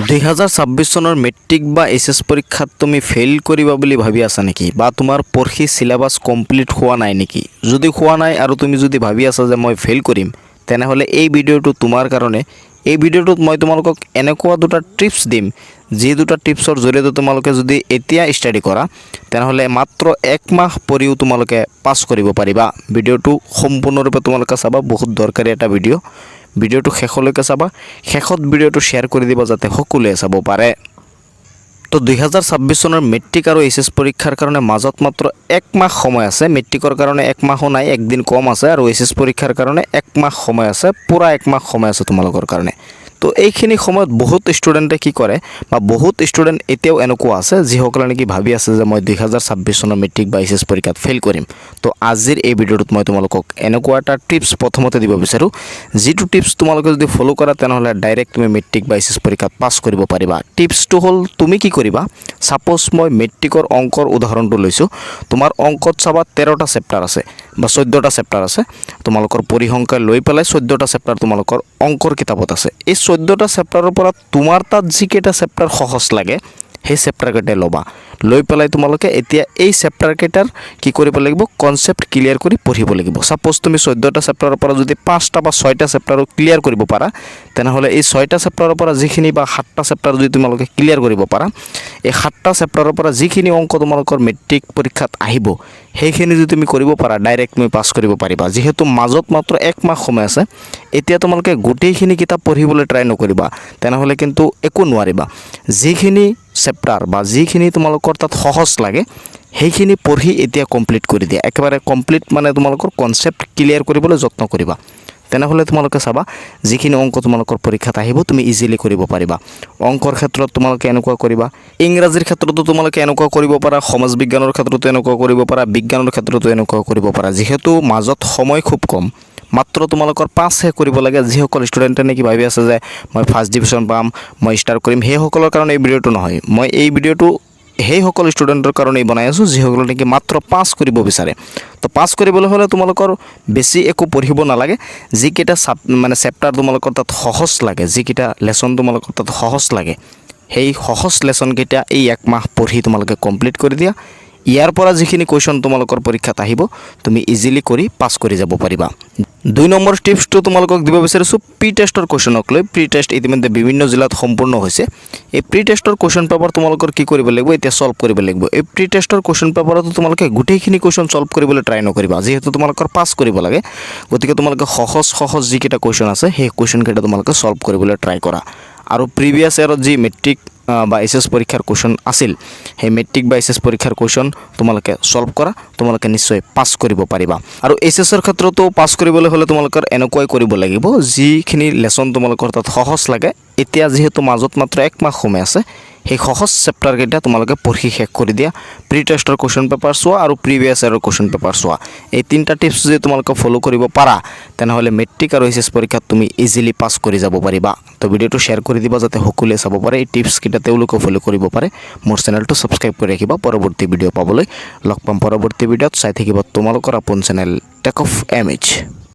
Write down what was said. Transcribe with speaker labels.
Speaker 1: 2026 চনৰ মেট্ৰিক বা এইচএছ পৰীক্ষাত তুমি ফেইল কৰিবা বুলি ভাবি আছা নেকি বা তোমাৰ পঢ়ি সিলেবাস কমপ্লিট হোৱা নাই নেকি? যদি হোৱা নাই আৰু তুমি যদি ভাবি আছা যে মই ফেইল কৰিম, তেনেহ'লে এই ভিডিঅ'টো তোমাৰ কাৰণে। এই ভিডিঅ'টোত মই তোমালোকক এনেকুৱা দুটা টিপছ দিম, যি দুটা টিপছৰ জৰিয়তে তোমালোকে যদি এতিয়া ষ্টাডি কৰা, তেনেহ'লে মাত্ৰ 1 মাহ পঢ়িও তোমালোকে পাছ কৰিব পাৰিবা। ভিডিঅ'টো সম্পূৰ্ণৰূপে তোমালোকে চাবা, বহুত দৰকাৰী এটা ভিডিঅ'। ভিডিঅ'টো শেষলৈকে চাবা, শেষত ভিডিঅ'টো শ্বেয়াৰ কৰি দিবা যাতে সকলোৱে চাব পাৰে। তো 2026 চনৰ মেট্ৰিক আৰু এইচএছ পৰীক্ষাৰ কাৰণে মাজত মাত্ৰ 1 মাহ সময় আছে। মেট্ৰিকৰ কাৰণে 1 মাহো নাই, একদিন কম আছে, আৰু এইচএছ পৰীক্ষাৰ কাৰণে 1 মাহ সময় আছে, পূৰা 1 মাহ সময় আছে তোমালোকৰ কাৰণে। তো এইখিনি সময়ত বহুত ষ্টুডেণ্টে কি কৰে, বা বহুত ষ্টুডেণ্ট এতিয়াও এনেকুৱা আছে যিসকলে নেকি ভাবি আছে যে মই 2026 চনৰ মেট্ৰিক বা এইচএছ পৰীক্ষাত ফেইল কৰিম। তো আজিৰ এই ভিডিঅ'টোত মই তোমালোকক এনেকুৱা এটা টিপছ প্ৰথমতে দিব বিচাৰোঁ, যিটো টিপছ তোমালোকে যদি ফ'ল' কৰা তেনেহ'লে ডাইৰেক্ট তুমি মেট্ৰিক বা এইচএছ পৰীক্ষাত পাছ কৰিব পাৰিবা। টিপছটো হ'ল, তুমি কি কৰিবা, ছাপ'জ মই মেট্ৰিকৰ অংকৰ উদাহৰণটো লৈছোঁ। তোমাৰ অংকত চাবা 13টা চেপ্টাৰ আছে বা 14টা চেপ্টাৰ আছে। তোমালোকৰ পৰিসংখ্যা লৈ পেলাই 14টা চেপ্টাৰ তোমালোকৰ অংকৰ কিতাপত আছে। এই 14টা চেপ্টাৰৰ পৰা তোমাৰ তাত যিকেইটা চেপ্টাৰ সহজ লাগে, সেই চেপ্টাৰকেইটাই ল'বা। লৈ পেলাই তোমালোকে এতিয়া এই চেপ্টাৰকেইটাৰ কি কৰিব লাগিব, কনচেপ্ট ক্লিয়াৰ কৰি পঢ়িব লাগিব। ছাপ'জ তুমি 14টা চেপ্টাৰৰ পৰা যদি 5টা বা 6টা চেপ্টাৰো ক্লিয়াৰ কৰিব পাৰা, তেনেহ'লে এই 6টা চেপ্টাৰৰ পৰা যিখিনি বা 7টা চেপ্টাৰ যদি তোমালোকে ক্লিয়াৰ কৰিব পাৰা, এই 7টা চেপ্টাৰৰ পৰা যিখিনি অংক তোমালোকৰ মেট্ৰিক পৰীক্ষাত আহিব, সেইখিনি যদি তুমি কৰিব পাৰা, ডাইৰেক্ট তুমি পাছ কৰিব পাৰিবা। যিহেতু মাজত মাত্ৰ 1 মাহ সময় আছে, এতিয়া তোমালোকে গোটেইখিনি কিতাপ পঢ়িবলৈ ট্ৰাই নকৰিবা, তেনেহ'লে কিন্তু একো নোৱাৰিবা। যিখিনি চেপ্টাৰ বা যিখিনি তোমালোকৰ তাত সহজ লাগে, সেইখিনি পঢ়ি এতিয়া কমপ্লিট কৰি দিয়া। একেবাৰে কমপ্লিট মানে তোমালোকৰ কনচেপ্ট ক্লিয়াৰ কৰিবলৈ যত্ন কৰিবা। তেনেহ'লে তোমালোকে চাবা, যিখিনি অংক তোমালোকৰ পৰীক্ষাত আহিব তুমি ইজিলি কৰিব পাৰিবা। অংকৰ ক্ষেত্ৰত তোমালোকে এনেকুৱা কৰিবা, ইংৰাজীৰ ক্ষেত্ৰতো তোমালোকে এনেকুৱা কৰিব পাৰা, সমাজ বিজ্ঞানৰ ক্ষেত্ৰতো এনেকুৱা কৰিব পাৰা, বিজ্ঞানৰ ক্ষেত্ৰতো এনেকুৱা কৰিব পাৰা। যিহেতু মাজত সময় খুব কম, মাত্ৰ তোমালোকৰ 5হে কৰিব লাগে। যিসকল ষ্টুডেণ্টে নেকি ভাবি আছে যে মই ফাৰ্ষ্ট ডিভিজন পাম, মই ষ্টাৰ কৰিম, সেইসকলৰ কাৰণে এই ভিডিঅ'টো নহয়। মই এই ভিডিঅ'টো সেইসকল ষ্টুডেণ্টৰ কাৰণেই বনাই আছোঁ যিসকলে নেকি মাত্ৰ পাছ কৰিব বিচাৰে। তো পাছ কৰিবলৈ হ'লে তোমালোকৰ বেছি একো পঢ়িব নালাগে। যিকেইটা চেপ্টাৰ তোমালোকৰ তাত সহজ লাগে, যিকেইটা লেচন তোমালোকৰ তাত সহজ লাগে, সেই সহজ লেচনকেইটা এই 1 মাহ পঢ়ি তোমালোকে কমপ্লিট কৰি দিয়া। ইয়াৰ পৰা যিখিনি কুৱেশ্যন তোমালোকৰ পৰীক্ষাত আহিব, তুমি ইজিলি কৰি পাছ কৰি যাব পাৰিবা। 2 নম্বৰ টিপছটো তোমালোকক দিব বিচাৰিছোঁ, প্ৰি টেষ্টৰ কুৱেশ্যনক লৈ। প্ৰি টেষ্ট ইতিমধ্যে বিভিন্ন জিলাত সম্পূৰ্ণ হৈছে। এই প্ৰি টেষ্টৰ কুৱেশ্যন পেপাৰ তোমালোকৰ কি কৰিব লাগিব, এতিয়া ছল্ভ কৰিব লাগিব। এই প্ৰি টেষ্টৰ কুৱেশ্যন পেপাৰতো তোমালোকে গোটেইখিনি কুৱেশ্যন ছল্ভ কৰিবলৈ ট্ৰাই নকৰিবা, যিহেতু তোমালোকৰ পাছ কৰিব লাগে। গতিকে তোমালোকে সহজ যিকেইটা কুৱেশ্যন আছে, সেই কুৱেশ্যনকেইটা তোমালোকে ছল্ভ কৰিবলৈ ট্ৰাই কৰা। আৰু প্ৰিভিয়াছ ইয়াৰত যি মেট্ৰিক বা এইচএছ পৰীক্ষাৰ কুৱেশ্যন আছিল, সেই মেট্ৰিক বা এইচএছ পৰীক্ষাৰ কুৱেশ্যন তোমালোকে ছল্ভ কৰা, তোমালোকে নিশ্চয় পাছ কৰিব পাৰিবা। আৰু এইচএছৰ ক্ষেত্ৰতো পাছ কৰিবলৈ হ'লে তোমালোকৰ এনেকুৱাই কৰিব লাগিব, যিখিনি লেচন তোমালোকৰ তাত সহজ লাগে, এতিয়া যিহেতু মাজত মাত্ৰ 1 মাহ সময় আছে, সেই সহজ চেপ্টাৰকেইটা তোমালোকে পঢ়ি শেষ কৰি দিয়া। প্ৰি টেষ্টৰ কুৱেশ্যন পেপাৰ চোৱা আৰু প্ৰিভিয়াছ ইয়াৰৰ কুৱেশ্যন পেপাৰ চোৱা। এই 3টা টিপছ যদি তোমালোকে ফ'ল' কৰিব পাৰা, তেনেহ'লে মেট্ৰিক আৰু এইচএছ পৰীক্ষাত তুমি ইজিলি পাছ কৰি যাব পাৰিবা। তো ভিডিঅ'টো শ্বেয়াৰ কৰি দিবা যাতে সকলোৱে চাব পাৰে, এই টিপছকেইটা তেওঁলোকেও ফ'ল' কৰিব পাৰে। মোৰ চেনেলটো ছাবস্ক্ৰাইব কৰি ৰাখিবা পৰৱৰ্তী ভিডিঅ' পাবলৈ। লগ পাম পৰৱৰ্তী ভিডিঅ'ত। চাই থাকিব তোমালোকৰ আপোন চেনেল টেক অফ MH।